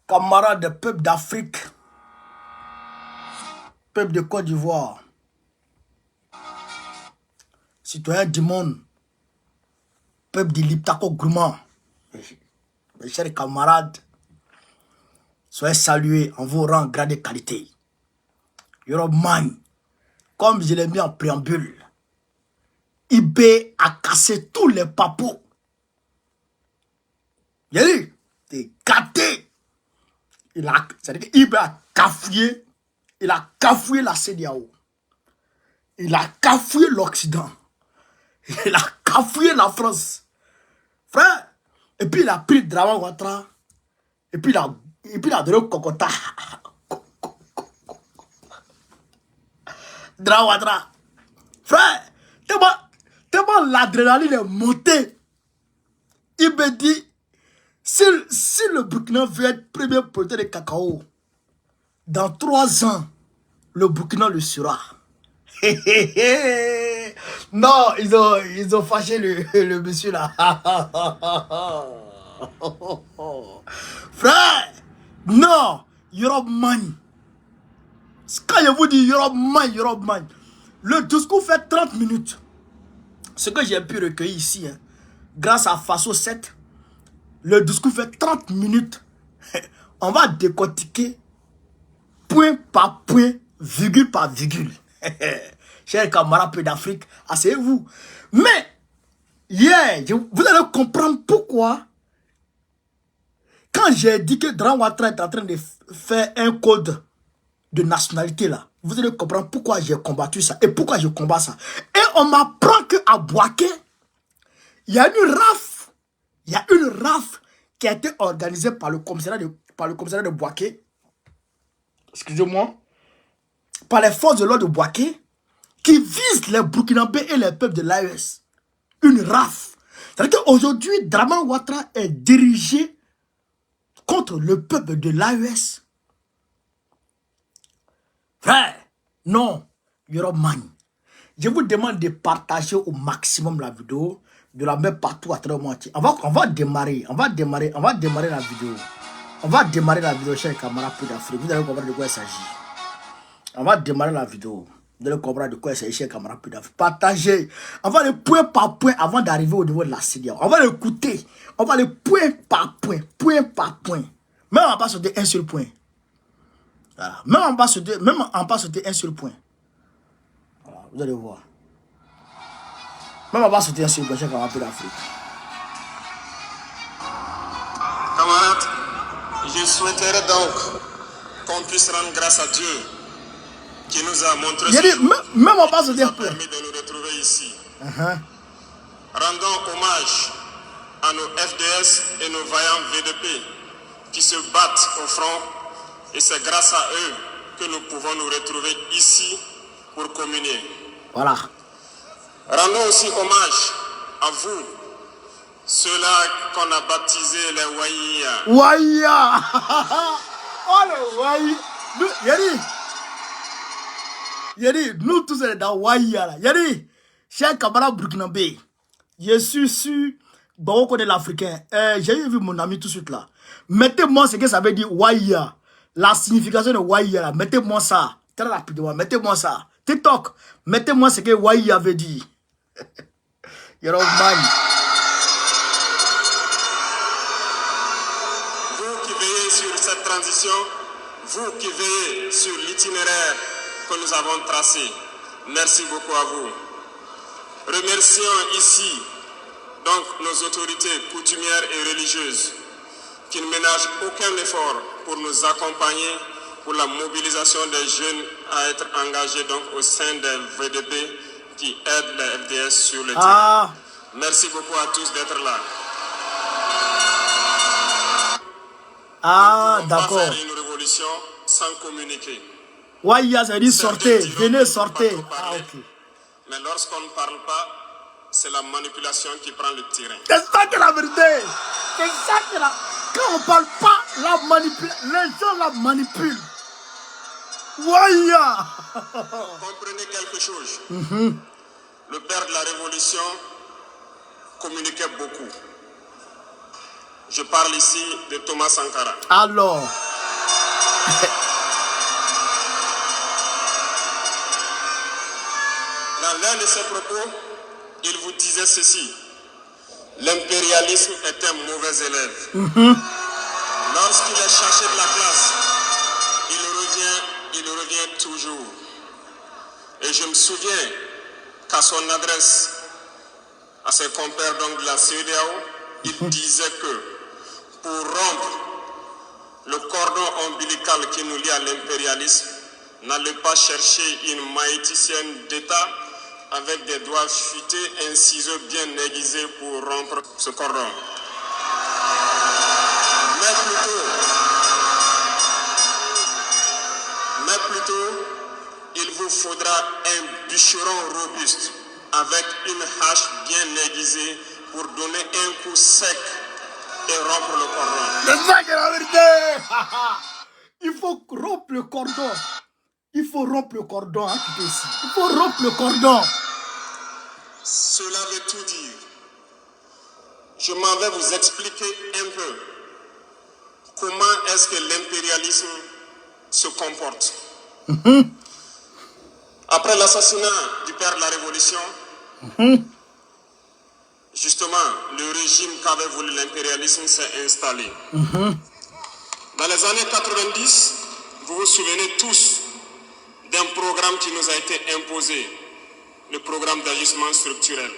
camarades des peuples d'Afrique, peuple de Côte d'Ivoire, citoyens du monde, peuple de l'Iptako Gourmand, mes chers camarades, soyez salués en vos rangs, grades et qualités. Europe Man, comme je l'ai mis en préambule, IB a cassé tous les papos. Il a dit, t'es gâté. C'est-à-dire qu'IB a cafouillé, il a cafouillé la CEDEAO. Il a cafouillé l'Occident. Il a cafouillé la France. Frère, et puis il a pris Draman Ouattara, et puis il a donné Kokota. Draman Ouattara. Frère, tellement l'adrénaline est montée. Il me dit, si le Burkina veut être premier producteur de cacao, dans 3 ans, le Burkina le sera. Non, ils ont fâché le monsieur là. Frère, non, Europe Man. Quand je vous dis Europe Man, le discours fait 30 minutes. Ce que j'ai pu recueillir ici, hein, grâce à Faso 7, le discours fait 30 minutes. On va décortiquer point par point, virgule par virgule. Chers camarades peu d'Afrique, asseyez-vous. Mais, hier, vous allez comprendre pourquoi, quand j'ai dit que Draman Ouattara est en train de faire un code de nationalité là, vous allez comprendre pourquoi j'ai combattu ça et pourquoi je combats ça. Et on m'apprend qu'à Bouaké, il y a une rafle qui a été organisée par le commissariat de Bouaké, excusez-moi, par les forces de l'ordre de Bouaké, qui vise les Burkinabés et les peuples de l'AES. Une rafle. C'est-à-dire qu'aujourd'hui, Draman Ouattara est dirigé contre le peuple de l'AES. Frère, non, Europe Man. Je vous demande de partager au maximum la vidéo, de la mettre partout à travers le monde. On va démarrer la vidéo. On va démarrer la vidéo, chers camarades peu d'Afrique. Vous allez comprendre de quoi il s'agit. On va démarrer la vidéo. Vous allez comprendre de quoi il s'agit, chers camarades peu d'Afrique. Partagez. On va aller point par point avant d'arriver au niveau de la CEDEAO. On va l'écouter. On va aller point par point. Point par point. Même on va pas sauter un seul point. Voilà. Même on va sauter un seul point. Voilà, vous allez voir. Même on va sauter un seul point, chers camarades peu d'Afrique. Camarades, je souhaiterais donc qu'on puisse rendre grâce à Dieu qui nous a montré ce jour, même on va sauter un point. permis de nous retrouver ici. Rendons hommage à nos FDS et nos vaillants VDP qui se battent au front, et c'est grâce à eux que nous pouvons nous retrouver ici pour communier. Voilà. Rendons aussi hommage à vous, ceux-là qu'on a baptisés les Waïa. Waïa. Oh le Waïa. Yari, nous tous on est dans Waïa là. Yari, chers camarades burkinabés, je suis sûr, Bawoko de l'Africain, j'ai vu mon ami tout de suite là. Mettez-moi ce que ça veut dire Waïa. La signification de Waïa là, mettez-moi ça. Très rapidement, mettez-moi ça. TikTok, mettez-moi ce que Waïa veut dire. Europe Man. Vous qui veillez sur cette transition, vous qui veillez sur l'itinéraire que nous avons tracé, merci beaucoup à vous. Remercions ici donc nos autorités coutumières et religieuses qui ne ménagent aucun effort pour nous accompagner pour la mobilisation des jeunes à être engagés donc au sein des VDP qui aident les FDS sur le terrain. Merci beaucoup à tous d'être là. D'accord. Pas faire une révolution sans communiquer. Waïa, ça dit sortez, venez, sortez. Ok. Mais lorsqu'on ne parle pas, c'est la manipulation qui prend le terrain. C'est ça qui est la vérité. C'est ça qui est la... Quand on ne parle pas, les gens la manipulent. Waïa. Comprenez quelque chose. Le père de la révolution communiquait beaucoup. Je parle ici de Thomas Sankara. Alors, Dans l'un de ses propos, il vous disait ceci. L'impérialisme est un mauvais élève. Lorsqu'il est cherché de la classe, il revient toujours. Et je me souviens qu'à son adresse, à ses compères donc de la CEDEAO, il disait que pour rompre le cordon ombilical qui nous lie à l'impérialisme, n'allez pas chercher une maïticienne d'État avec des doigts futés, un ciseau bien aiguisé pour rompre ce cordon. Mais plutôt, il vous faudra un bûcheron robuste avec une hache bien aiguisée pour donner un coup sec et rompre le cordon. c'est ça qui est la vérité. Il faut rompre le cordon. Il faut rompre le cordon, hein, tout ici. Il faut rompre le cordon. Cela veut tout dire. Je m'en vais vous expliquer un peu comment est-ce que l'impérialisme se comporte. Après l'assassinat du père de la Révolution, justement, le régime qu'avait voulu l'impérialisme s'est installé. Dans les années 90, vous vous souvenez tous d'un programme qui nous a été imposé, le programme d'ajustement structurel.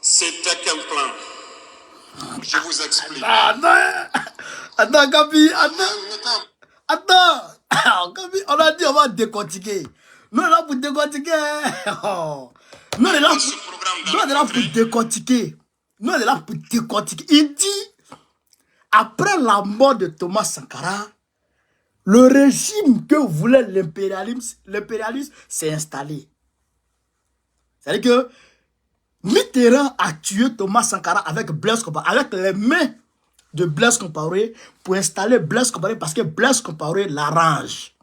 C'était qu'un plan. Je vous explique. Attends, Gabi, attends, Gabi, on a dit on va décortiquer. Nous, on est là pour décortiquer. Nous, on est là pour décortiquer. Nous, on est là pour décortiquer. Il dit, après la mort de Thomas Sankara, le régime que voulait l'impérialisme s'est installé. C'est-à-dire que Mitterrand a tué Thomas Sankara avec Blaise Compaoré, avec les mains de Blaise Compaoré pour installer Blaise Compaoré parce que Blaise Compaoré l'arrange.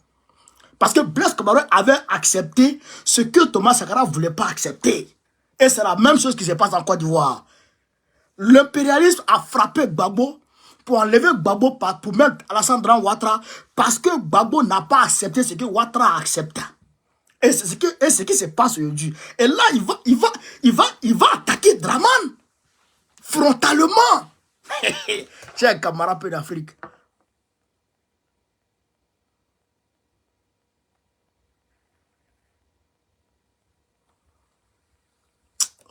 Parce que Blaise Compaoré avait accepté ce que Thomas Sankara ne voulait pas accepter. Et c'est la même chose qui se passe en Côte d'Ivoire. L'impérialisme a frappé Gbagbo pour enlever Gbagbo pour mettre Alassane Dramane Ouattara parce que Gbagbo n'a pas accepté ce que Ouattara accepta. Et c'est ce qui se passe aujourd'hui. Et là, il va attaquer Dramane frontalement. J'ai un camarade peu d'Afrique.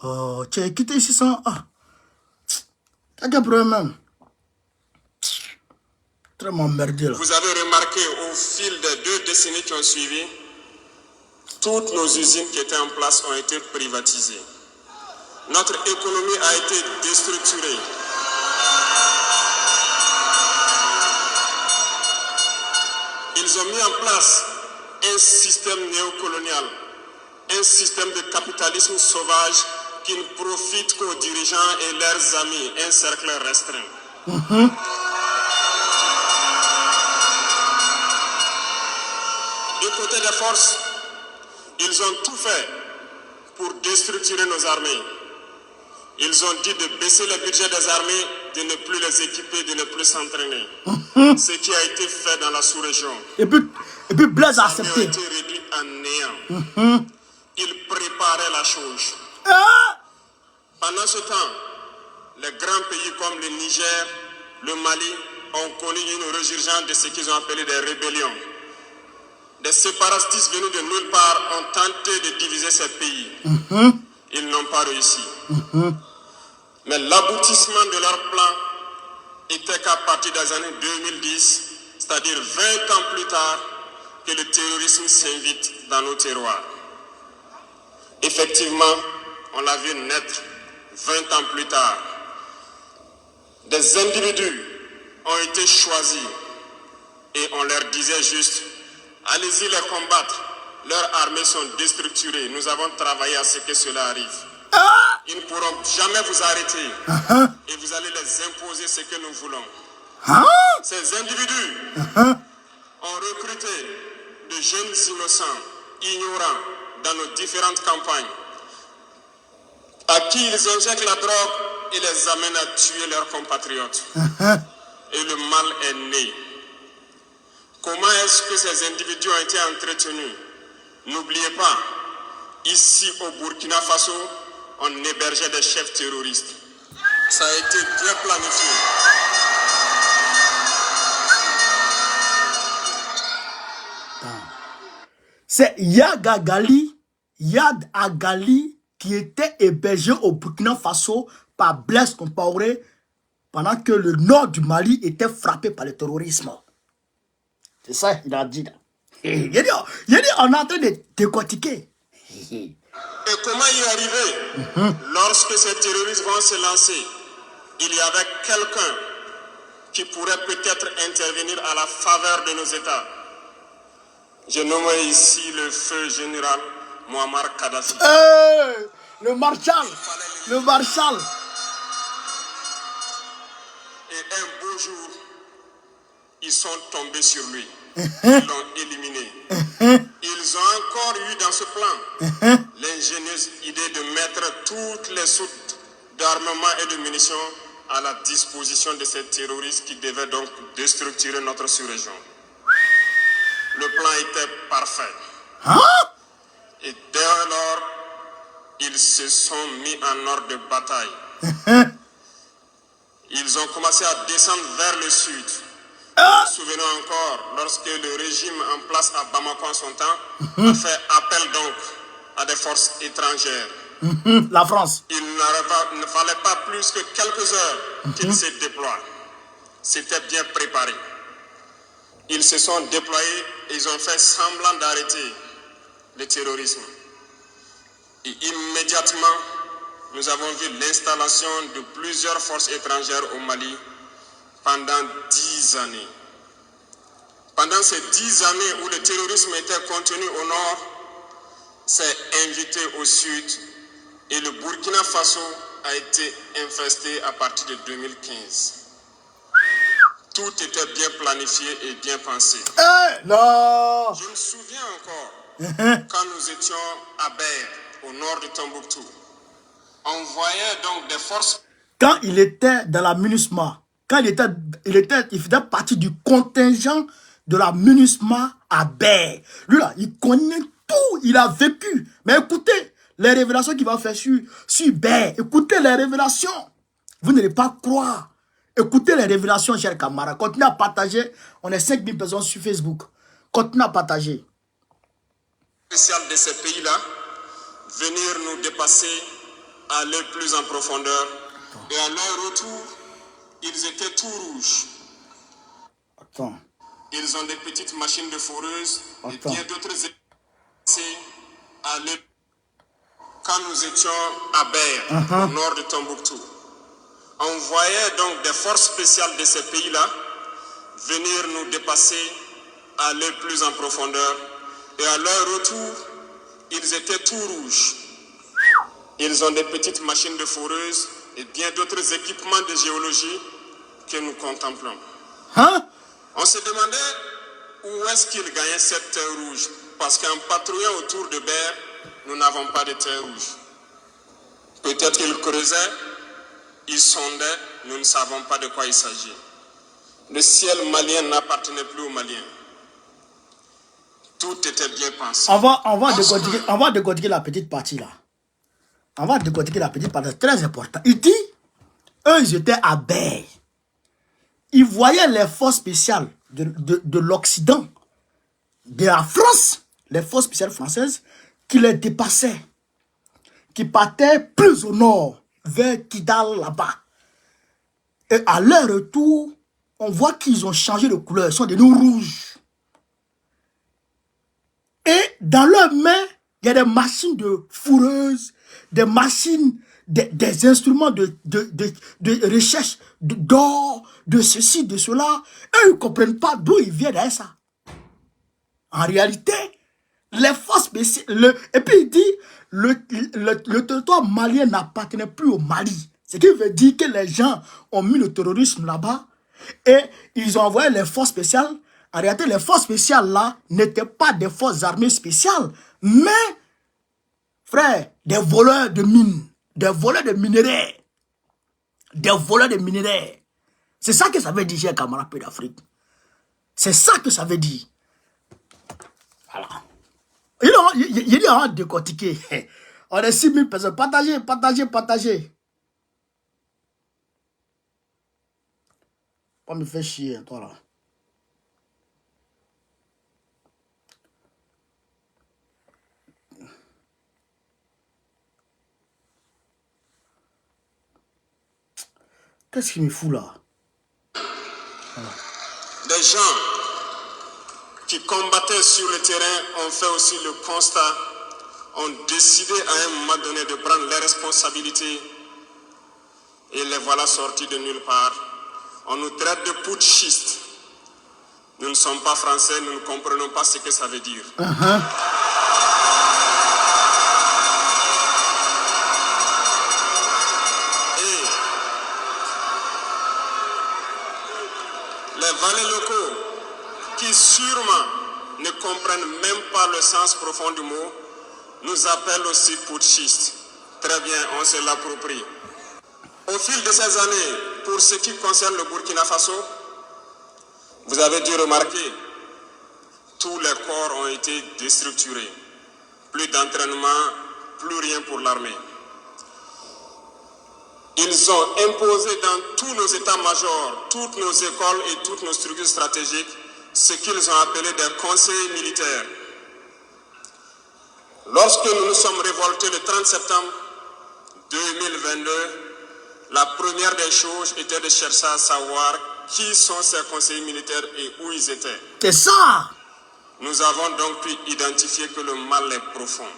Oh, tu as quitté ici sans... Ah, t'as quel problème? Très m'emmerdé là. Vous avez remarqué au fil des 2 décennies qui ont suivi, toutes nos usines qui étaient en place ont été privatisées. Notre économie a été déstructurée. Ils ont mis en place un système néocolonial, un système de capitalisme sauvage qui ne profite qu'aux dirigeants et leurs amis, un cercle restreint. Du côté des forces, ils ont tout fait pour déstructurer nos armées. Ils ont dit de baisser le budget des armées, de ne plus les équiper, de ne plus s'entraîner. Ce qui a été fait dans la sous-région. Et puis Blaise a accepté. Ils ont été réduits en néant. Ils préparaient la chose. Pendant ce temps, les grands pays comme le Niger, le Mali ont connu une résurgence de ce qu'ils ont appelé des rébellions. Des séparatistes venus de nulle part ont tenté de diviser ces pays. Ils n'ont pas réussi. Mais l'aboutissement de leur plan était qu'à partir des années 2010, c'est-à-dire 20 ans plus tard, que le terrorisme s'invite dans nos terroirs. Effectivement, on l'a vu naître 20 ans plus tard. Des individus ont été choisis et on leur disait juste, allez-y les combattre, leurs armées sont déstructurées, nous avons travaillé à ce que cela arrive. Ils ne pourront jamais vous arrêter et vous allez les imposer ce que nous voulons. Ces individus ont recruté de jeunes innocents, ignorants, dans nos différentes campagnes, à qui ils injectent la drogue et les amène à tuer leurs compatriotes. Et le mal est né. Comment est-ce que ces individus ont été entretenus? N'oubliez pas, ici au Burkina Faso, on hébergeait des chefs terroristes. Ça a été bien planifié. C'est Yad Agali qui était hébergé au Burkina Faso par Blaise Compaoré pendant que le nord du Mali était frappé par le terrorisme. C'est ça qu'il a dit là. Il a dit, on est en train de décortiquer. Et comment y arriver? Lorsque ces terroristes vont se lancer, il y avait quelqu'un qui pourrait peut-être intervenir à la faveur de nos États. Je nomme ici le feu général Muammar Kadhafi. Le marshal. Et un beau jour, ils sont tombés sur lui. Ils l'ont éliminé. Ils ont encore eu dans ce plan l'ingénieuse idée de mettre toutes les soutes d'armement et de munitions à la disposition de ces terroristes qui devaient donc déstructurer notre sous-région. Le plan était parfait. Et dès lors, ils se sont mis en ordre de bataille. Ils ont commencé à descendre vers le sud. Nous nous souvenons encore, lorsque le régime en place à Bamako en son temps a fait appel donc à des forces étrangères. La France. Il ne fallait pas plus que quelques heures qu'ils se déploient. C'était bien préparé. Ils se sont déployés et ils ont fait semblant d'arrêter le terrorisme. Et immédiatement, nous avons vu l'installation de plusieurs forces étrangères au Mali pendant 10 années. Pendant ces 10 années où le terrorisme était contenu au nord, s'est invité au sud et le Burkina Faso a été infesté à partir de 2015. Tout était bien planifié et bien pensé. Non. Je me souviens encore, quand nous étions à Ber, au nord de Tombouctou, on voyait donc des forces... Quand il était dans la MINUSMA, il faisait partie du contingent de la MINUSMA à Ber. Lui là, il connaît tout, il a vécu. Mais écoutez, les révélations qu'il va faire sur Ber, écoutez les révélations. Vous n'allez pas croire. Écoutez les révélations, chers camarades. Continuez à partager. On est 5000 personnes sur Facebook. Continuez à partager. Spécial de ces pays-là, venir nous dépasser, aller plus en profondeur. Et à leur retour, ils étaient tout rouges. Attends. Ils ont des petites machines de foreuse et bien d'autres aller. Quand nous étions à Ber, au nord de Tombouctou, on voyait donc des forces spéciales de ces pays-là venir nous dépasser, aller plus en profondeur. Et à leur retour, ils étaient tout rouges. Ils ont des petites machines de foreuse et bien d'autres équipements de géologie que nous contemplons. On se demandait où est-ce qu'ils gagnaient cette terre rouge. Parce qu'en patrouillant autour de Ber, nous n'avons pas de terre rouge. Peut-être qu'ils creusaient, ils sondaient, nous ne savons pas de quoi il s'agit. Le ciel malien n'appartenait plus aux Maliens. Tout était bien pensé. On va décortiquer la petite partie là. On va décortiquer la petite partie, c'est très important. Il dit, eux ils étaient à Ber. Ils voyaient les forces spéciales de l'Occident, de la France, les forces spéciales françaises, qui les dépassaient, qui partaient plus au nord, vers Kidal là-bas. Et à leur retour, on voit qu'ils ont changé de couleur, ils sont devenus rouges. Et dans leurs mains, il y a des machines de fourreuse, des machines, des instruments de recherche, d'or, de ceci, de cela. Eux, ils ne comprennent pas d'où ils viennent à ça. En réalité, les forces spéciales... Et puis il dit, le territoire malien n'appartenait plus au Mali. Ce qui veut dire que les gens ont mis le terrorisme là-bas et ils ont envoyé les forces spéciales. En réalité, les forces spéciales là n'étaient pas des forces armées spéciales, mais, frère, des voleurs de mines, des voleurs de minerais. des voleurs de minerais. C'est ça que ça veut dire, chers camarades pays d'Afrique. C'est ça que ça veut dire. Voilà. Il est en décortiqué. On est 6 000 personnes. Partagez, partagez, partagez. Pas me faire chier, toi là. Qu'est-ce qu'il me fout là? Voilà. Des gens qui combattaient sur le terrain ont fait aussi le constat, ont décidé à un moment donné de prendre les responsabilités et les voilà sortis de nulle part. On nous traite de putschistes. Nous ne sommes pas français, nous ne comprenons pas ce que ça veut dire. Et les valets locaux qui sûrement ne comprennent même pas le sens profond du mot, nous appellent aussi putschistes. Très bien, on se l'approprie. Au fil de ces années, pour ce qui concerne le Burkina Faso, vous avez dû remarquer, tous les corps ont été déstructurés. Plus d'entraînement, plus rien pour l'armée. Ils ont imposé dans tous nos états-majors, toutes nos écoles et toutes nos structures stratégiques ce qu'ils ont appelé des conseillers militaires. Lorsque nous nous sommes révoltés le 30 septembre 2022, la première des choses était de chercher à savoir qui sont ces conseillers militaires et où ils étaient. C'est ça. Nous avons donc pu identifier que le mal est profond.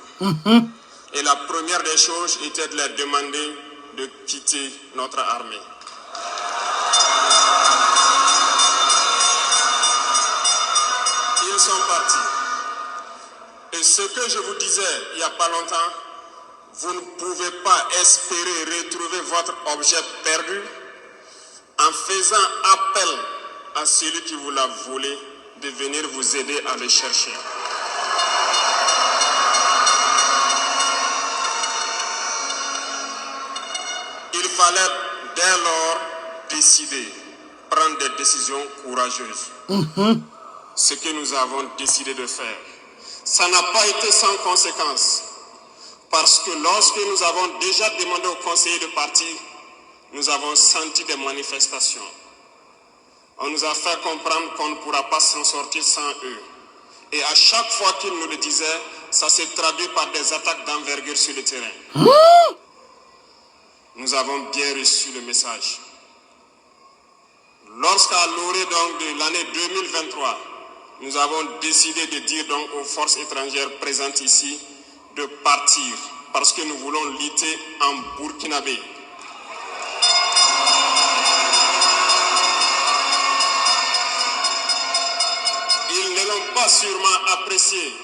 Et la première des choses était de leur demander de quitter notre armée. Ils sont partis. Et ce que je vous disais il n'y a pas longtemps, vous ne pouvez pas espérer retrouver votre objet perdu en faisant appel à celui qui vous l'a volé de venir vous aider à le chercher. Il fallait dès lors décider, prendre des décisions courageuses. Ce que nous avons décidé de faire. Ça n'a pas été sans conséquence. Parce que lorsque nous avons déjà demandé aux conseillers de partir, nous avons senti des manifestations. On nous a fait comprendre qu'on ne pourra pas s'en sortir sans eux. Et à chaque fois qu'ils nous le disaient, ça s'est traduit par des attaques d'envergure sur le terrain. Nous avons bien reçu le message. Lorsqu'à l'orée donc de l'année 2023, nous avons décidé de dire donc aux forces étrangères présentes ici de partir parce que nous voulons lutter en burkinabé. Ils ne l'ont pas sûrement apprécié.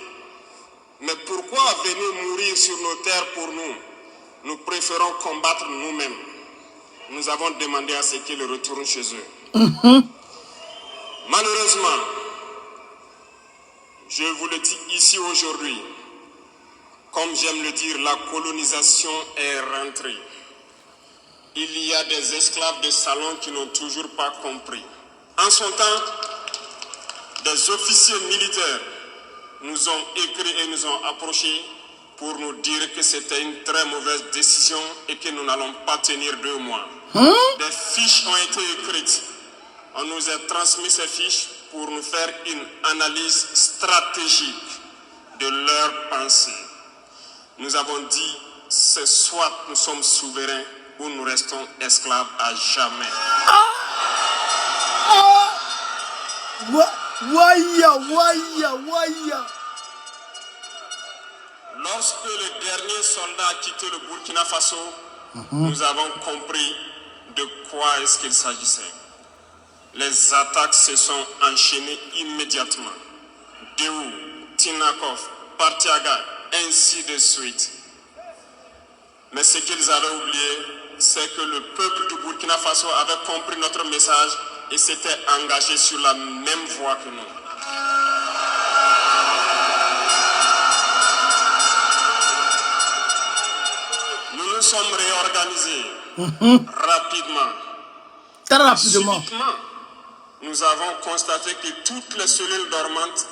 Mais pourquoi venir mourir sur nos terres pour nous? Nous préférons combattre nous-mêmes. Nous avons demandé à ce qu'ils retournent chez eux. Malheureusement, je vous le dis ici aujourd'hui, comme j'aime le dire, la colonisation est rentrée. Il y a des esclaves de salon qui n'ont toujours pas compris. En son temps, des officiers militaires nous ont écrit et nous ont approchés pour nous dire que c'était une très mauvaise décision et que nous n'allons pas tenir 2 mois. Des fiches ont été écrites. On nous a transmis ces fiches pour nous faire une analyse stratégique de leurs pensées. Nous avons dit, c'est soit nous sommes souverains ou nous restons esclaves à jamais. Lorsque le dernier soldat a quitté le Burkina Faso, nous avons compris de quoi est-ce qu'il s'agissait. Les attaques se sont enchaînées immédiatement. Déou, Tinakov, Partiaga, ainsi de suite. Mais ce qu'ils avaient oublié, c'est que le peuple du Burkina Faso avait compris notre message et s'était engagé sur la même voie que nous. Nous nous sommes réorganisés rapidement. Très rapidement. Subitement, nous avons constaté que toutes les cellules dormantes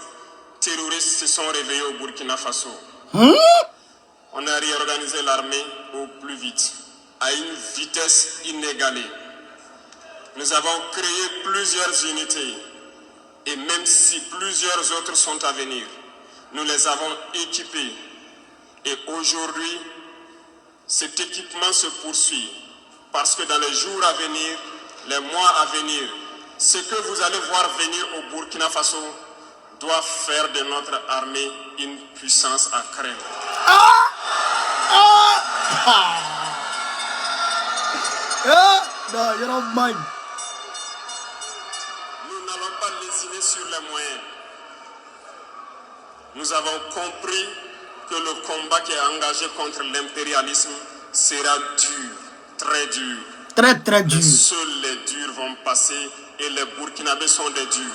terroristes se sont réveillées au Burkina Faso. On a réorganisé l'armée au plus vite, à une vitesse inégalée. Nous avons créé plusieurs unités et même si plusieurs autres sont à venir, nous les avons équipés. Et aujourd'hui, cet équipement se poursuit parce que dans les jours à venir, les mois à venir, ce que vous allez voir venir au Burkina Faso doit faire de notre armée une puissance à craindre. Non, you don't mind. Nous n'allons pas lésiner sur les moyens. Nous avons compris que le combat qui est engagé contre l'impérialisme sera dur, très dur. Très, très dur. Mais seuls les durs vont passer et les Burkinabés sont des durs.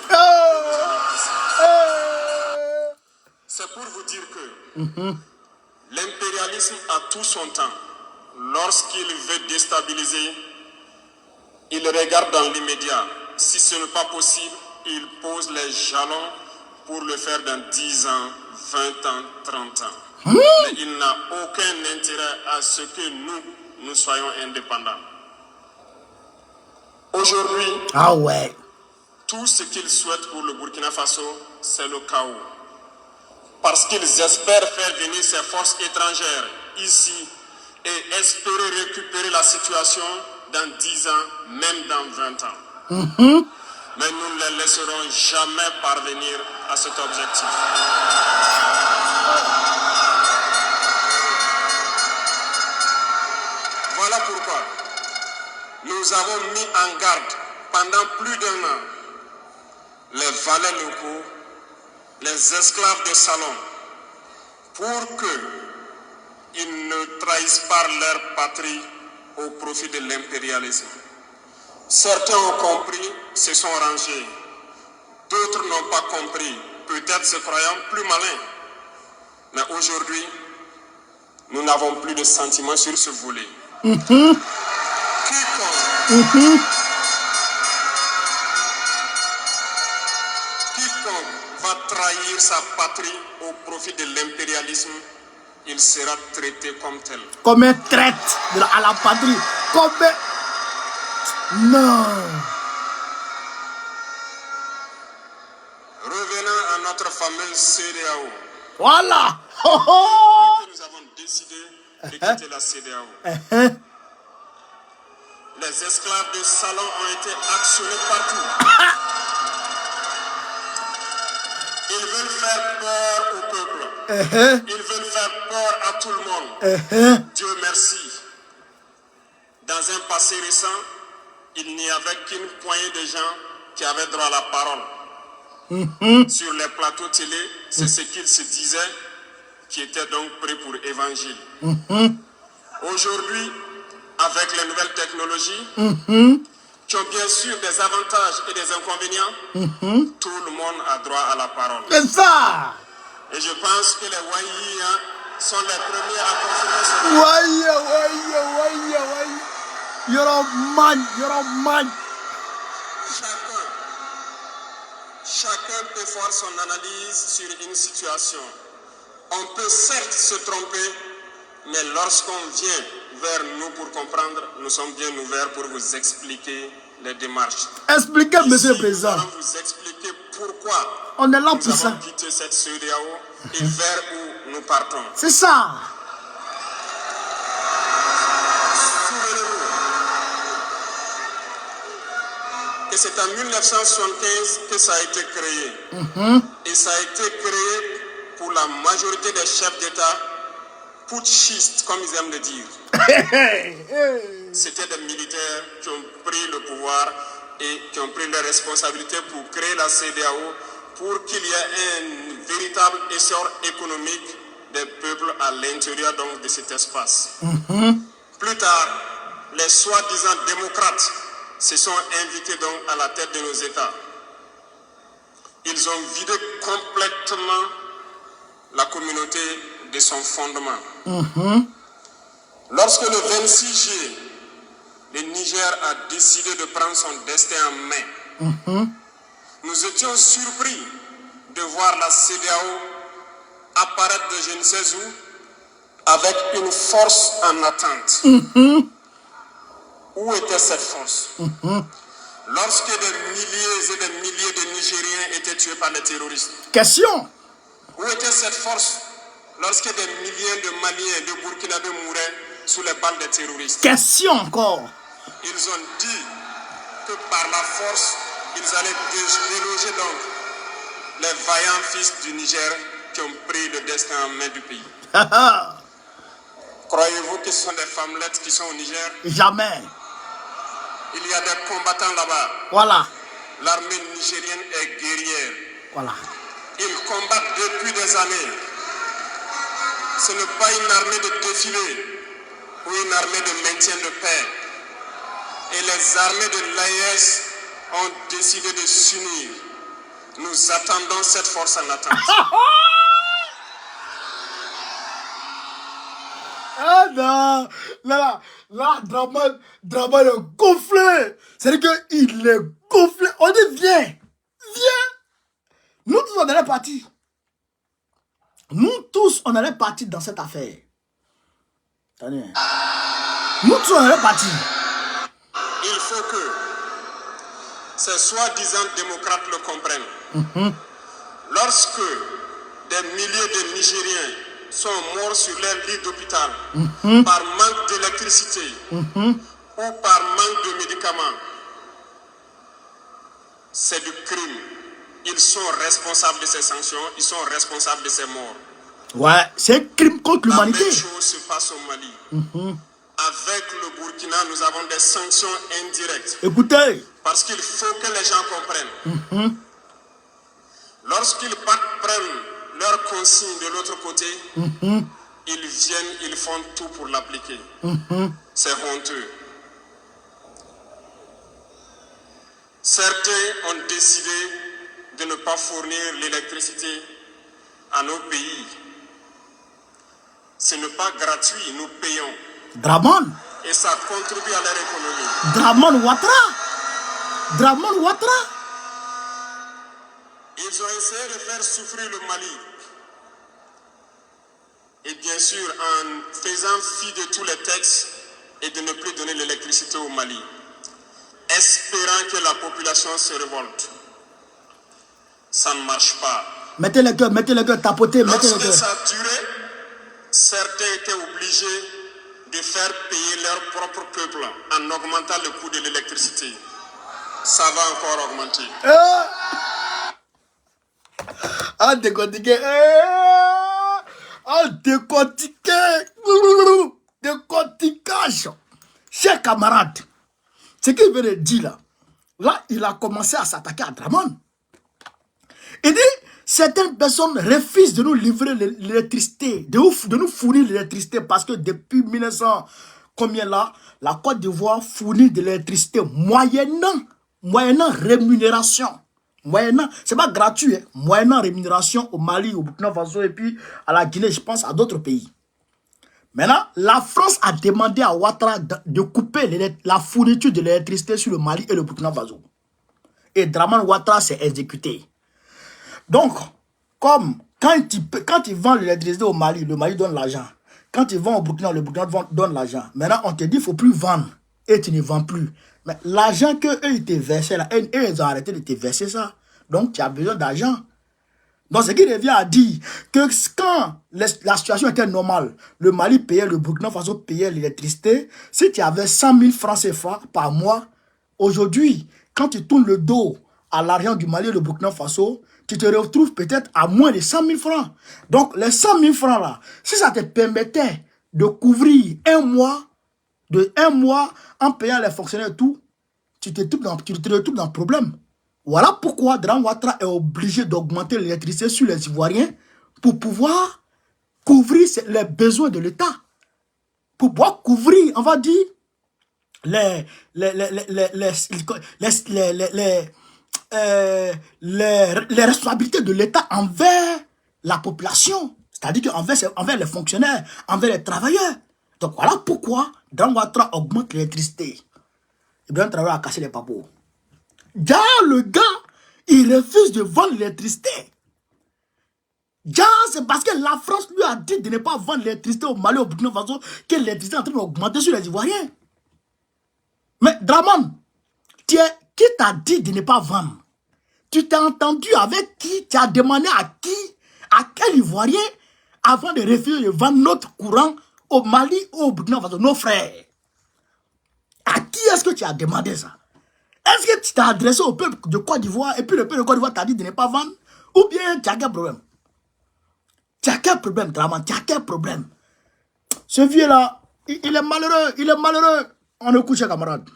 C'est pour vous dire que l'impérialisme a tout son temps. Lorsqu'il veut déstabiliser, il regarde dans l'immédiat. Si ce n'est pas possible, il pose les jalons pour le faire dans 10 ans, 20 ans, 30 ans. Mais il n'a aucun intérêt à ce que nous soyons indépendants. Aujourd'hui, tout ce qu'ils souhaitent pour le Burkina Faso, c'est le chaos. Parce qu'ils espèrent faire venir ces forces étrangères ici et espérer récupérer la situation dans 10 ans, même dans 20 ans. Mais nous ne les laisserons jamais parvenir à cet objectif. Voilà pourquoi nous avons mis en garde pendant plus d'1 an les valets locaux, les esclaves de salon, pour qu'ils ne trahissent pas leur patrie au profit de l'impérialisme. Certains ont compris, se sont rangés. D'autres n'ont pas compris, peut-être se croyant plus malins. Mais aujourd'hui, nous n'avons plus de sentiments sur ce volet. Quiconque va trahir sa patrie au profit de l'impérialisme, il sera traité comme tel. Comme un traite à la patrie. Comme un... Non. Revenons à notre fameuse CEDEAO. Voilà. Nous avons décidé de quitter la CEDEAO. Les esclaves de salon ont été actionnés partout. Ils veulent faire peur au peuple. Ils veulent faire peur à tout le monde. Dieu merci. Dans un passé récent, il n'y avait qu'une poignée de gens qui avaient droit à la parole. Sur les plateaux télé, c'est ce qu'ils se disaient qui étaient donc prêts pour l'évangile. Aujourd'hui, avec les nouvelles technologies, qui ont bien sûr des avantages et des inconvénients, tout le monde a droit à la parole. C'est ça. Et je pense que les Waïs sont les premiers à confirmer ce You're a man. Chacun peut faire son analyse sur une situation. On peut certes se tromper, mais lorsqu'on vient vers nous pour comprendre, nous sommes bien ouverts pour vous expliquer les démarches. Expliquez, monsieur le président. Nous allons vous expliquer pourquoi on est là pour nous ça. avons quitté cette CEDEAO et vers où nous partons. C'est ça. Souvenez-vous que c'est en 1975 que ça a été créé. Et ça a été créé pour la majorité des chefs d'État putschistes, comme ils aiment le dire. C'était des militaires qui ont pris le pouvoir et qui ont pris les responsabilités pour créer la CEDEAO pour qu'il y ait un véritable essor économique des peuples à l'intérieur donc de cet espace. Plus tard, les soi-disant démocrates se sont invités donc à la tête de nos États. Ils ont vidé complètement la communauté de son fondement. Lorsque le 26 juillet le Niger a décidé de prendre son destin en main. Nous étions surpris de voir la CEDEAO apparaître de je ne sais où avec une force en attente. Où était cette force? Lorsque des milliers et des milliers de Nigériens étaient tués par les terroristes. Question. Où était cette force lorsque des milliers de Maliens et de Burkinabés mouraient sous les balles des terroristes? Question encore. Ils ont dit que par la force, ils allaient déloger donc les vaillants fils du Niger qui ont pris le destin en main du pays. Croyez-vous que ce sont des femmelettes qui sont au Niger? Jamais. Il y a des combattants là-bas. Voilà. L'armée nigérienne est guerrière. Voilà. Ils combattent depuis des années. Ce n'est pas une armée de défilé ou une armée de maintien de paix. Et les armées de l'AES ont décidé de s'unir. Nous attendons cette force en attente. Ah non, là, Draman est gonflé. C'est-à-dire qu'il est gonflé. On dit viens. Nous tous on allait partir. Nous tous on allait partir dans cette affaire. Attendez. Nous tous on allait partir. Il faut que ces soi-disant démocrates le comprennent. Lorsque des milliers de Nigériens sont morts sur leur lit d'hôpital par manque d'électricité ou par manque de médicaments, c'est du crime. Ils sont responsables de ces sanctions, ils sont responsables de ces morts. Ouais, c'est un crime contre l'humanité. La même chose se passe au Mali. Avec le Burkina, nous avons des sanctions indirectes. Écoutez. Parce qu'il faut que les gens comprennent. Lorsqu'ils prennent leurs consignes de l'autre côté, ils viennent, ils font tout pour l'appliquer. C'est honteux. Certains ont décidé de ne pas fournir l'électricité à nos pays. Ce n'est pas gratuit, nous payons. Draman. Et ça contribue à leur économie. Draman Ouattara. Ils ont essayé de faire souffrir le Mali. Et bien sûr, en faisant fi de tous les textes et de ne plus donner l'électricité au Mali, espérant que la population se révolte. Ça ne marche pas. Mettez le cœur, tapotez, mettez le Lorsque cœur. ça a duré, certains étaient obligés de faire payer leur propre peuple en augmentant le coût de l'électricité. Ça va encore augmenter. En décortiquer. Décortiquage. Chers camarades, ce qu'il veut dire là, il a commencé à s'attaquer à Draman. Il dit, certaines personnes refusent de nous livrer l'électricité, de nous fournir l'électricité parce que depuis 1900, combien là, la Côte d'Ivoire fournit de l'électricité moyennant rémunération. C'est pas gratuit, hein, moyennant rémunération au Mali, au Burkina Faso et puis à la Guinée, je pense à d'autres pays. Maintenant, la France a demandé à Ouattara de couper la fourniture de l'électricité sur le Mali et le Burkina Faso. Et Draman Ouattara s'est exécuté. Donc, comme quand il vend l'électricité au Mali, le Mali donne l'argent. Quand il vend au Burkina, le Burkina donne l'argent. Maintenant, on te dit qu'il ne faut plus vendre. Et tu ne vends plus. Mais l'argent qu'eux, ils te versaient là, ils ont arrêté de te verser ça. Donc, tu as besoin d'argent. Donc, ce qui revient à dire que quand la situation était normale, le Mali payait, le Burkina Faso payait l'électricité. Si tu avais 100 000 francs CFA par mois, aujourd'hui, quand tu tournes le dos à l'argent du Mali et le Burkina Faso, tu te retrouves peut-être à moins de 100 000 francs. Donc, les 100 000 francs là, si ça te permettait de couvrir un mois en payant les fonctionnaires et tout, tu te retrouves dans le problème. Voilà pourquoi Draman Ouattara est obligé d'augmenter l'électricité sur les Ivoiriens pour pouvoir couvrir les besoins de l'État. Pour pouvoir couvrir, on va dire, les responsabilités de l'État envers la population. C'est-à-dire envers les fonctionnaires, envers les travailleurs. Donc voilà pourquoi Draman Ouattara augmente l'électricité. Ibrahim Traoré a cassé les papos. Déjà, le gars, il refuse de vendre l'électricité. Déjà, c'est parce que la France lui a dit de ne pas vendre l'électricité au Mali, au Burkina Faso, que l'électricité est en train d'augmenter sur les Ivoiriens. Mais Draman, qui t'a dit de ne pas vendre? Tu t'es entendu avec qui? Tu as demandé à qui? À quel Ivoirien? Avant de refuser de vendre notre courant au Mali ou au Burkina Faso, nos frères. À qui est-ce que tu as demandé ça? Est-ce que tu t'es adressé au peuple de Côte d'Ivoire et puis le peuple de Côte d'Ivoire t'a dit de ne pas vendre? Ou bien tu as quel problème? Tu as quel problème, Draman? Tu as quel problème? Ce vieux-là, il est malheureux, il est malheureux. On est couché, camarade.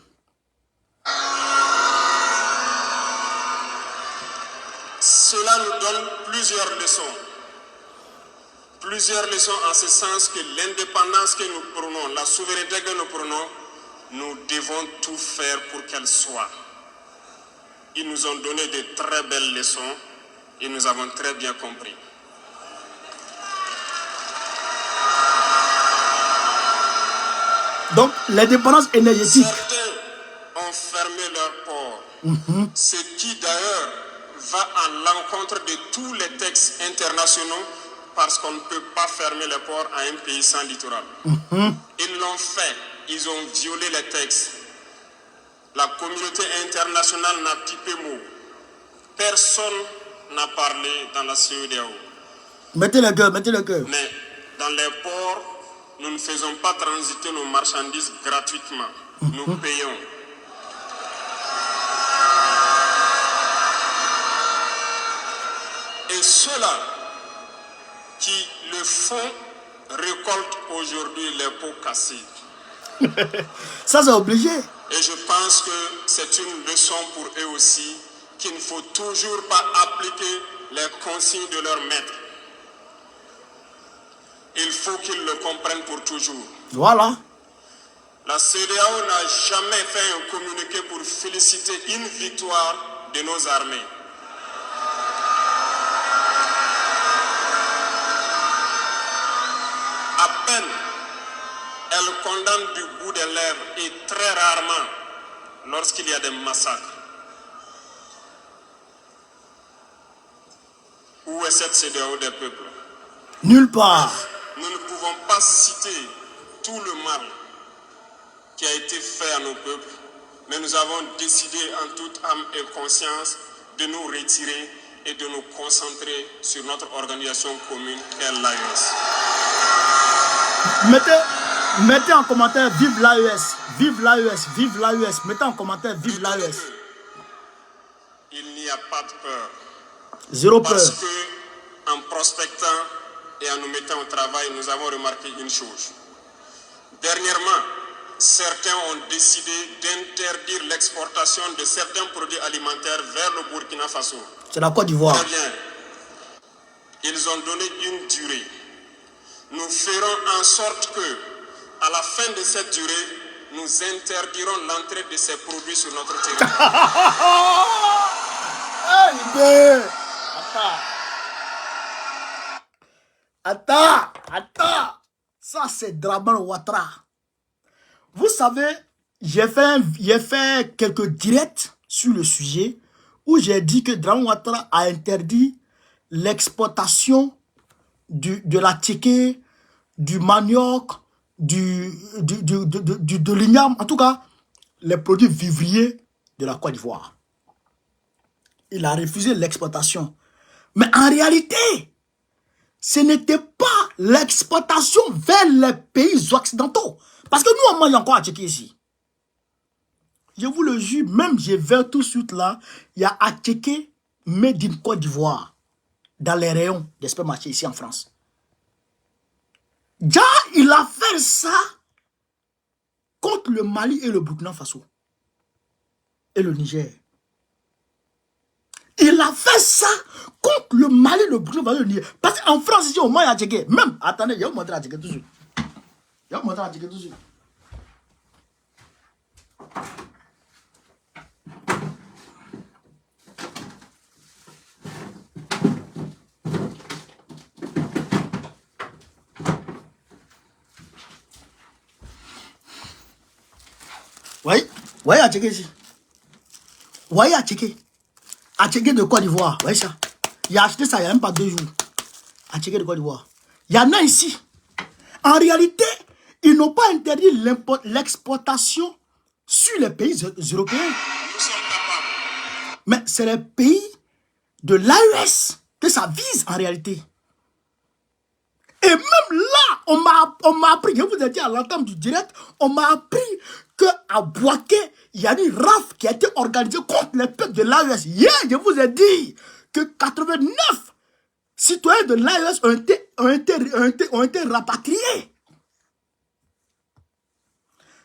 Cela nous donne plusieurs leçons. Plusieurs leçons en ce sens que l'indépendance que nous prenons, la souveraineté que nous prenons, nous devons tout faire pour qu'elle soit. Ils nous ont donné de très belles leçons et nous avons très bien compris. Donc, l'indépendance énergétique. Certains ont fermé leurs ports, ce qui d'ailleurs va à l'encontre de tous les textes internationaux parce qu'on ne peut pas fermer les ports à un pays sans littoral. Ils l'ont fait, ils ont violé les textes. La communauté internationale n'a pipé mot. Personne n'a parlé dans la CEDEAO. Mettez le cœur, mettez le cœur. Mais dans les ports, nous ne faisons pas transiter nos marchandises gratuitement. Nous payons. Et ceux-là qui le font récoltent aujourd'hui les pots cassés. Ça, c'est obligé. Et je pense que c'est une leçon pour eux aussi qu'il ne faut toujours pas appliquer les consignes de leur maître. Il faut qu'ils le comprennent pour toujours. Voilà. La CEDEAO n'a jamais fait un communiqué pour féliciter une victoire de nos armées. À peine, elle condamne du bout des lèvres et très rarement lorsqu'il y a des massacres. Où est cette CEDEAO des peuples? Nulle part. Nous ne pouvons pas citer tout le mal qui a été fait à nos peuples, mais nous avons décidé en toute âme et conscience de nous retirer et de nous concentrer sur notre organisation commune qu'est l'AES. Mettez en commentaire vive l'AES, vive l'AES, vive l'AES. Mettez en commentaire vive l'AES. Il n'y a pas de peur. Zéro peur. Parce que en prospectant et en nous mettant au travail, nous avons remarqué une chose. Dernièrement, certains ont décidé d'interdire l'exportation de certains produits alimentaires vers le Burkina Faso. C'est la Côte d'Ivoire. Très bien. Ils ont donné une durée. Nous ferons en sorte que, à la fin de cette durée, nous interdirons l'entrée de ces produits sur notre territoire. Attends. Ça, c'est Draman Ouattara. Vous savez, j'ai fait quelques directs sur le sujet où j'ai dit que Draman Ouattara a interdit l'exportation de la tchéké, du manioc, de l'igname, en tout cas, les produits vivriers de la Côte d'Ivoire. Il a refusé l'exportation. Mais en réalité, ce n'était pas l'exportation vers les pays occidentaux. Parce que nous, on mange encore à Tchéké ici. Je vous le jure, même je vais tout de suite là, il y a à Tchéké, made in Côte d'Ivoire, dans les rayons des supermarchés ici en France. Déjà, il a fait ça contre le Mali et le Burkina Faso. Et le Niger. Il a fait ça contre le Mali, le Burkina Faso et le Niger. Parce qu'en France, ici, au moins, il y a Tchéké. Même, attendez, je vais vous montrer à Tchéké tout de suite. Je vais vous montrer à Tchéké tout de suite. Oui. Voyez Atchéké ici. Voyez Atchéké. Atchéké de Côte d'Ivoire. Voyez ça. Il a acheté ça il n'y a même pas 2 jours. Atchéké de Côte d'Ivoire. Il y en a ici. En réalité, ils n'ont pas interdit l'exportation sur les pays européens. Nous sommes capables. Mais c'est les pays de l'AES que ça vise en réalité. Et même là, on m'a appris, je vous ai dit à l'entame du direct, on m'a appris qu'à Boaké, il y a une rafle qui a été organisée contre les peuples de l'AES. Hier, je vous ai dit que 89 citoyens de l'AES ont été rapatriés.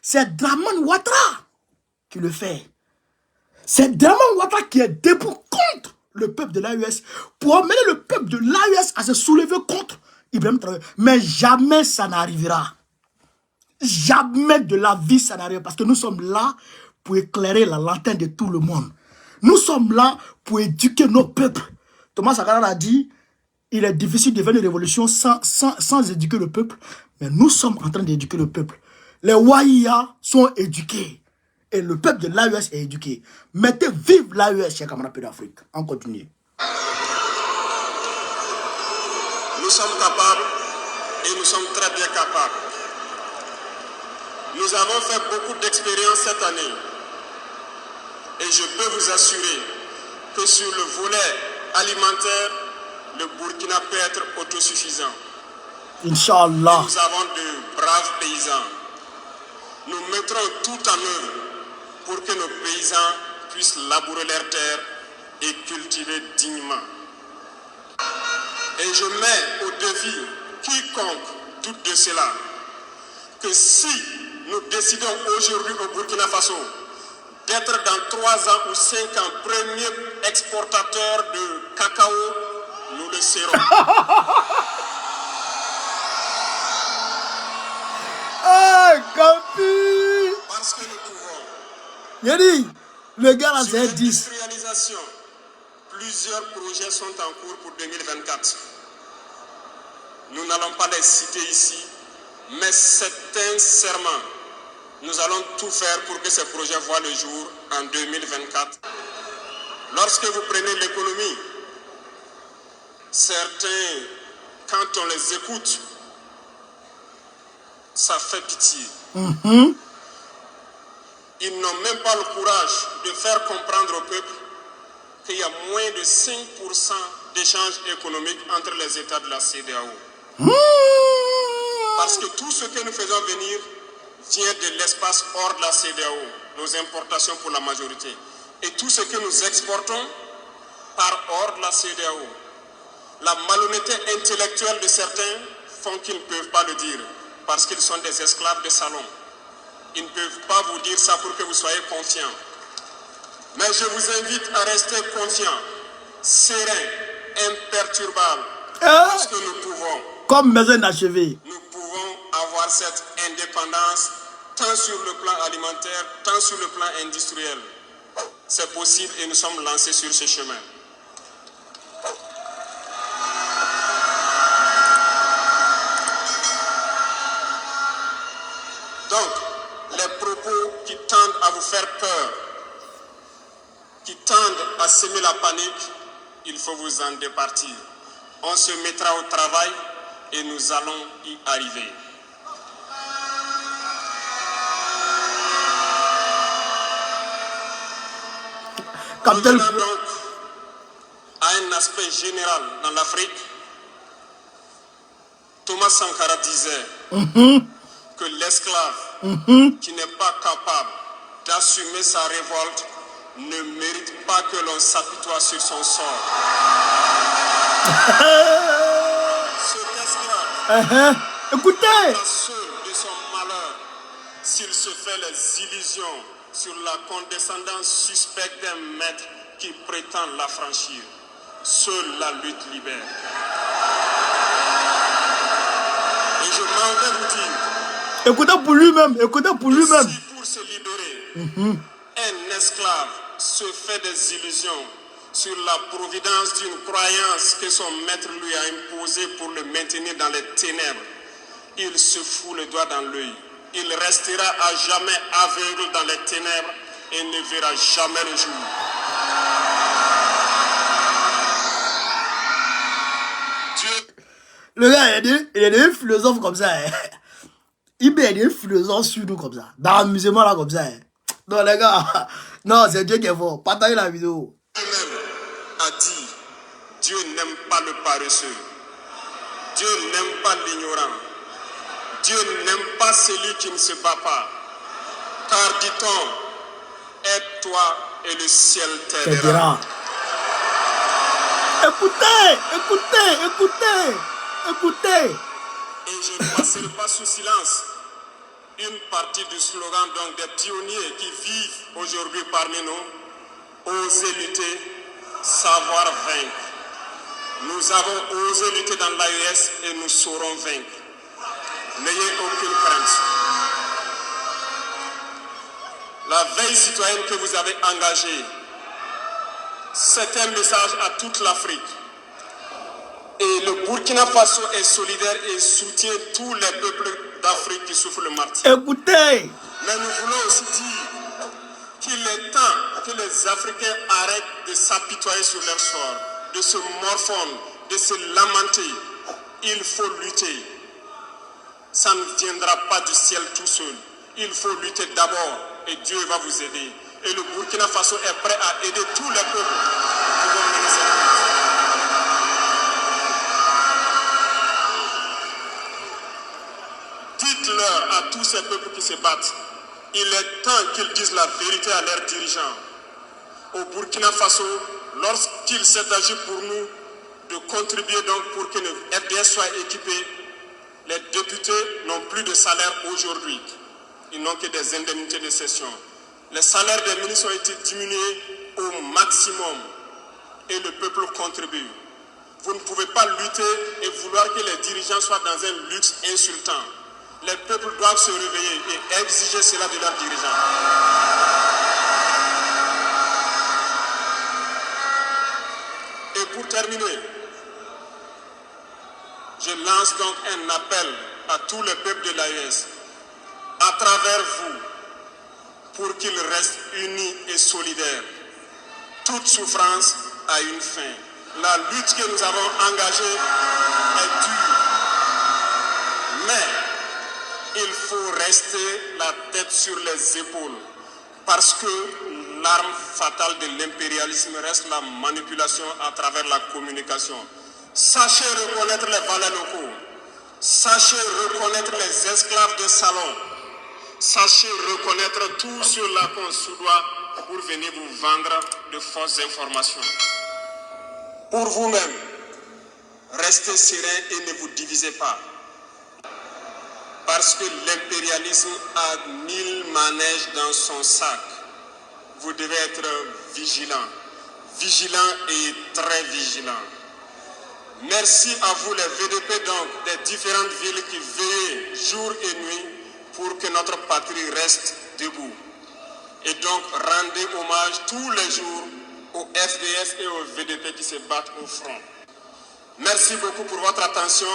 C'est Draman Ouattara qui le fait. C'est Draman Ouattara qui est debout contre le peuple de l'AES pour amener le peuple de l'AES à se soulever contre Ibrahim Traoré. Mais jamais ça n'arrivera. Jamais de la vie ça n'arrivera. Parce que nous sommes là pour éclairer la lanterne de tout le monde. Nous sommes là pour éduquer nos peuples. Thomas Sankara a dit, il est difficile de faire une révolution sans éduquer le peuple. Mais nous sommes en train d'éduquer le peuple. Les Waïa sont éduqués. Et le peuple de l'AES est éduqué. Mettez vive l'AES, chers camarades d'Afrique. On continue. Nous sommes capables et nous sommes très bien capables. Nous avons fait beaucoup d'expériences cette année. Et je peux vous assurer que sur le volet alimentaire, le Burkina peut être autosuffisant. Inch'Allah. Nous avons de braves paysans. Nous mettrons tout en œuvre pour que nos paysans puissent labourer leurs terres et cultiver dignement. Et je mets au défi quiconque doute de cela, que si nous décidons aujourd'hui au Burkina Faso d'être dans 3 ans ou 5 ans premier exportateur de cacao, nous le serons. Ah, Campi! Parce que nous pouvons. Yadi, le gars là Sur c'est 10. l'industrialisation, plusieurs projets sont en cours pour 2024. Nous n'allons pas les citer ici, mais sincèrement, nous allons tout faire pour que ces projets voient le jour en 2024. Lorsque vous prenez l'économie, certains, quand on les écoute, ça fait pitié. Ils n'ont même pas le courage de faire comprendre au peuple qu'il y a moins de 5% d'échanges économiques entre les États de la CEDEAO. Parce que tout ce que nous faisons venir vient de l'espace hors de la CEDEAO, nos importations pour la majorité. Et tout ce que nous exportons part hors de la CEDEAO. La malhonnêteté intellectuelle de certains font qu'ils ne peuvent pas le dire, parce qu'ils sont des esclaves de salon. Ils ne peuvent pas vous dire ça pour que vous soyez confiants. Mais je vous invite à rester confiants, sereins, imperturbables, parce que nous pouvons. Comme maison inachevée. Nous pouvons avoir cette indépendance tant sur le plan alimentaire, tant sur le plan industriel. C'est possible et nous sommes lancés sur ce chemin. Donc, les propos qui tendent à vous faire peur, qui tendent à semer la panique, il faut vous en départir. On se mettra au travail et nous allons y arriver. Revenons donc à un aspect général dans l'Afrique. Thomas Sankara disait que l'esclave qui n'est pas capable d'assumer sa révolte ne mérite pas que l'on s'apitoie sur son sort. Cet esclave Écoutez, seul de son malheur, s'il se fait les illusions sur la condescendance suspecte d'un maître qui prétend l'affranchir. Seule la lutte libère. Et je m'en vais vous dire. écoutez pour lui-même, écoutez pour lui-même. Si pour se libérer, un esclave se fait des illusions sur la providence d'une croyance que son maître lui a imposée pour le maintenir dans les ténèbres, il se fout le doigt dans l'œil. Il restera à jamais aveugle dans les ténèbres et ne verra jamais le jour. Dieu... Le gars, il est des philosophes comme ça. Hein. Il met des philosophes sur nous comme ça. Dans l'amusement là comme ça. Hein. Non les gars, non c'est Dieu qui est fort. Partagez la vidéo. Lui-même a dit, Dieu n'aime pas le paresseux. Dieu n'aime pas l'ignorant. Dieu n'aime pas celui qui ne se bat pas. Car dit-on, aide-toi et le ciel t'aidera. Écoutez, écoutez, écoutez, écoutez. Et je ne passerai pas sous silence une partie du slogan donc des pionniers qui vivent aujourd'hui parmi nous. Oser lutter, savoir vaincre. Nous avons osé lutter dans l'AES et nous saurons vaincre. N'ayez aucune crainte. La veille citoyenne que vous avez engagée, c'est un message à toute l'Afrique. Et le Burkina Faso est solidaire et soutient tous les peuples d'Afrique qui souffrent le martyre. Écoutez. Mais nous voulons aussi dire qu'il est temps que les Africains arrêtent de s'apitoyer sur leur sort, de se morfondre, de se lamenter. Il faut lutter. Ça ne viendra pas du ciel tout seul. Il faut lutter d'abord et Dieu va vous aider. Et le Burkina Faso est prêt à aider tous les peuples qui vont mener cette lutte. Dites-leur à tous ces peuples qui se battent, il est temps qu'ils disent la vérité à leurs dirigeants. Au Burkina Faso, lorsqu'il s'est agi pour nous de contribuer donc pour que le FDS soit équipé, les députés n'ont plus de salaire aujourd'hui. Ils n'ont que des indemnités de session. Les salaires des ministres ont été diminués au maximum et le peuple contribue. Vous ne pouvez pas lutter et vouloir que les dirigeants soient dans un luxe insultant. Les peuples doivent se réveiller et exiger cela de leurs dirigeants. Et pour terminer, je lance donc un appel à tous les peuples de l'AES, à travers vous, pour qu'ils restent unis et solidaires. Toute souffrance a une fin. La lutte que nous avons engagée est dure. Mais il faut rester la tête sur les épaules. Parce que l'arme fatale de l'impérialisme reste la manipulation à travers la communication. Sachez reconnaître les valeurs locaux. Sachez reconnaître les esclaves de salon. Sachez reconnaître tout cela qu'on soudoie pour venir vous vendre de fausses informations. Pour vous-même, restez serein et ne vous divisez pas. Parce que l'impérialisme a 1000 manèges dans son sac. Vous devez être vigilant. Vigilant et très vigilant. Merci à vous les VDP donc des différentes villes qui veillent jour et nuit pour que notre patrie reste debout. Et donc rendez hommage tous les jours aux FDS et aux VDP qui se battent au front. Merci beaucoup pour votre attention.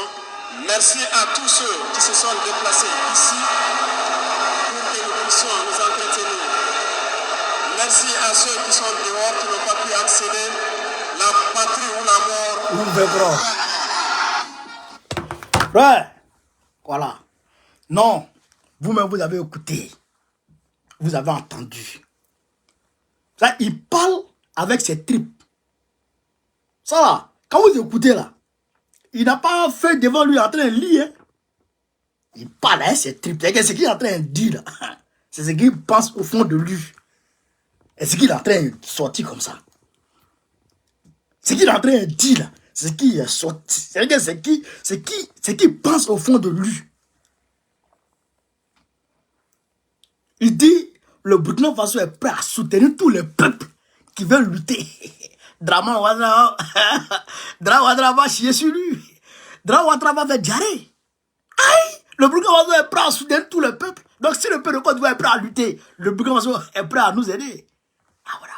Merci à tous ceux qui se sont déplacés ici pour que nous puissions nous entretenir. Merci à ceux qui sont dehors, qui n'ont pas pu accéder. La patrie ou la mort. Ouais. Voilà. Non. Vous-même, vous avez écouté. Vous avez entendu. Ça, il parle avec ses tripes. Ça là, quand vous écoutez là, il n'a pas fait devant lui en train de lire. Hein. Il parle avec ses tripes. C'est ce qu'il est en train de dire là. C'est ce qu'il pense au fond de lui. Et ce qu'il est en train de sortir comme ça. Ce qu'il est en train de dire là, c'est ce qui est sorti. C'est qui pense au fond de lui. Il dit, le Burkina Faso est prêt à soutenir tous les peuples qui veulent lutter. Draman Ouattara va chier sur lui. Draman Ouattara va faire diarrhée. Aïe! Le Burkina Faso est prêt à soutenir tous les peuples. Donc si le peuple de Côte d'Ivoire est prêt à lutter, le Burkina Faso est prêt à nous aider. Ah voilà.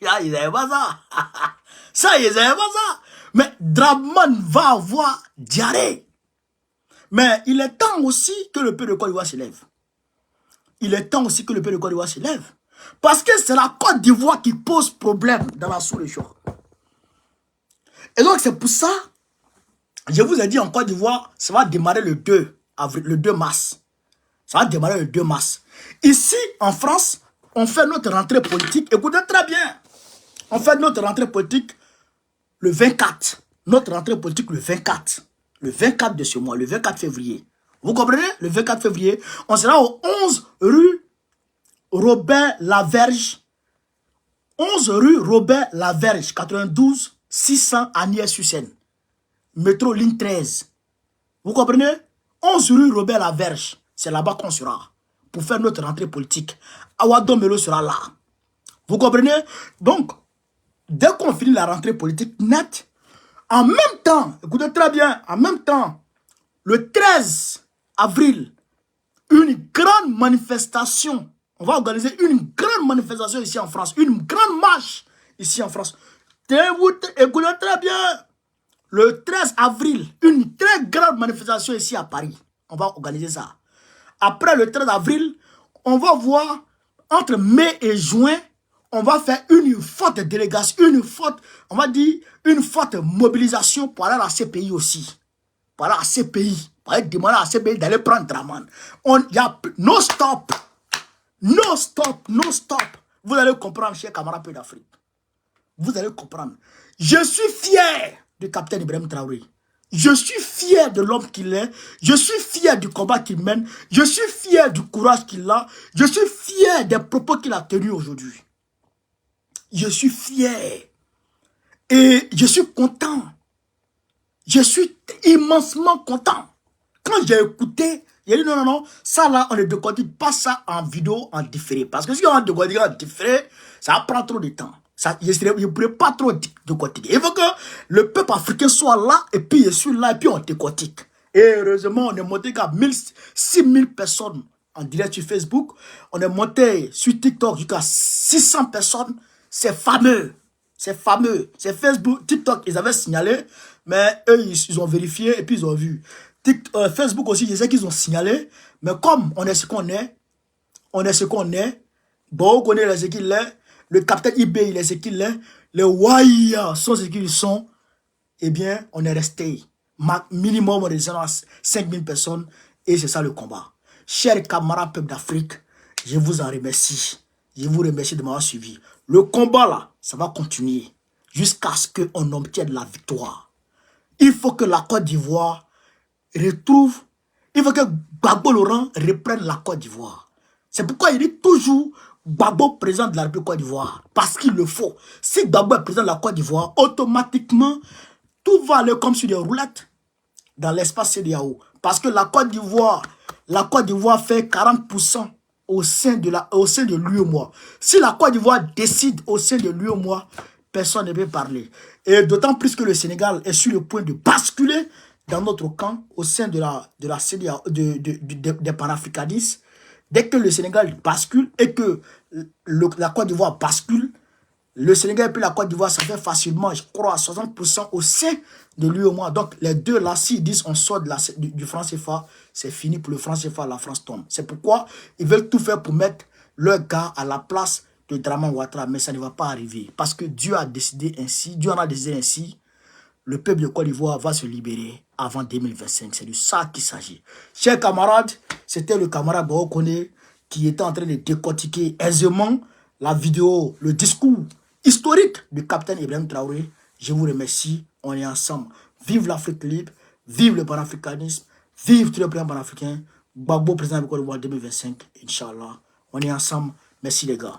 Ça, ils n'avaient pas ça. Ça, ils n'avaient pas ça. Mais Draman va avoir diarrhée. Mais il est temps aussi que le peuple de Côte d'Ivoire se lève. Il est temps aussi que le peuple de Côte d'Ivoire se lève. Parce que c'est la Côte d'Ivoire qui pose problème dans la sous-région. Et donc c'est pour ça, je vous ai dit en Côte d'Ivoire, ça va démarrer le 2 avril, le 2 mars. Ça va démarrer le 2 mars. Ici, en France, on fait notre rentrée politique. Écoutez très bien. On fait notre rentrée politique le 24. Notre rentrée politique le 24. Le 24 de ce mois, le 24 février. Vous comprenez? Le 24 février, on sera au 11 rue Robert Laverge. 11 rue Robert Laverge, 92 600 Agnières-sur-Seine. Métro ligne 13. Vous comprenez? 11 rue Robert Laverge. C'est là-bas qu'on sera. Pour faire notre rentrée politique. Awadou Melo sera là. Vous comprenez? Donc, dès qu'on finit la rentrée politique nette, en même temps, écoutez très bien, en même temps, le 13 avril, une grande manifestation. On va organiser une grande manifestation ici en France. Une grande marche ici en France. Écoutez très bien. Le 13 avril, une très grande manifestation ici à Paris. On va organiser ça. Après le 13 avril, on va voir, entre mai et juin, on va faire une forte délégation, on va dire, une forte mobilisation pour aller à la CPI aussi. Pour aller à la CPI. Pour aller demander à la CPI d'aller prendre Draman. Il y a no stop. No stop, no stop. Vous allez comprendre, chers camarades d'Afrique. Vous allez comprendre. Je suis fier du capitaine Ibrahim Traoré. Je suis fier de l'homme qu'il est. Je suis fier du combat qu'il mène. Je suis fier du courage qu'il a. Je suis fier des propos qu'il a tenus aujourd'hui. Je suis fier. Et je suis content. Je suis immensement content. Quand j'ai écouté, j'ai dit non, ça là, on ne décortique pas ça en vidéo, en différé. Parce que si on décortique en différé, ça prend trop de temps. Ça, je ne pourrais pas trop décortiquer. Il faut que le peuple africain soit là, et puis je suis là, et puis on décortique. Et heureusement, on est monté à 6000 personnes en direct sur Facebook. On est monté sur TikTok jusqu'à 600 personnes. C'est fameux. C'est fameux. C'est Facebook, TikTok, ils avaient signalé, mais eux, ils ont vérifié, et puis ils ont vu. Facebook aussi, je sais qu'ils ont signalé, mais comme on est ce qu'on est, bon, on connaît ce qu'il est, le capitaine IB, il est ce qu'il est, les Waya sont ce qu'ils sont, eh bien, on est resté. Minimum, on est 5000 personnes, et c'est ça le combat. Chers camarades peuple d'Afrique, je vous en remercie. Je vous remercie de m'avoir suivi. Le combat là, ça va continuer jusqu'à ce qu'on obtienne la victoire. Il faut que la Côte d'Ivoire retrouve, il faut que Gbagbo Laurent reprenne la Côte d'Ivoire. C'est pourquoi il dit toujours Gbagbo président de la République Côte d'Ivoire. Parce qu'il le faut. Si Gbagbo est président de la Côte d'Ivoire, automatiquement, tout va aller comme sur des roulettes dans l'espace CEDEAO. Parce que la Côte d'Ivoire fait 40% au sein de l'UEMOA. Si la Côte d'Ivoire décide au sein de l'UEMOA, personne ne peut parler. Et d'autant plus que le Sénégal est sur le point de basculer dans notre camp au sein de la CEDEAO, des panafricanistes. Dès que le Sénégal bascule et que la Côte d'Ivoire bascule, le Sénégal et puis la Côte d'Ivoire, ça fait facilement, je crois, à 60% au sein de l'UEMOA. Donc, les deux là, s'ils disent on sort du franc CFA, c'est fini pour le franc CFA, la France tombe. C'est pourquoi ils veulent tout faire pour mettre leur gars à la place de Draman Ouattara. Mais ça ne va pas arriver. Parce que Dieu a décidé ainsi, Dieu en a décidé ainsi. Le peuple de Côte d'Ivoire va se libérer avant 2025. C'est de ça qu'il s'agit. Chers camarades, c'était le camarade Bookone qui était en train de décortiquer aisément la vidéo, le discours historique du capitaine Ibrahim Traoré. Je vous remercie. On est ensemble. Vive l'Afrique libre. Vive le panafricanisme. Vive tous les plans panafricains. Gbagbo président de Côte d'Ivoire 2025. Inch'Allah. On est ensemble. Merci les gars.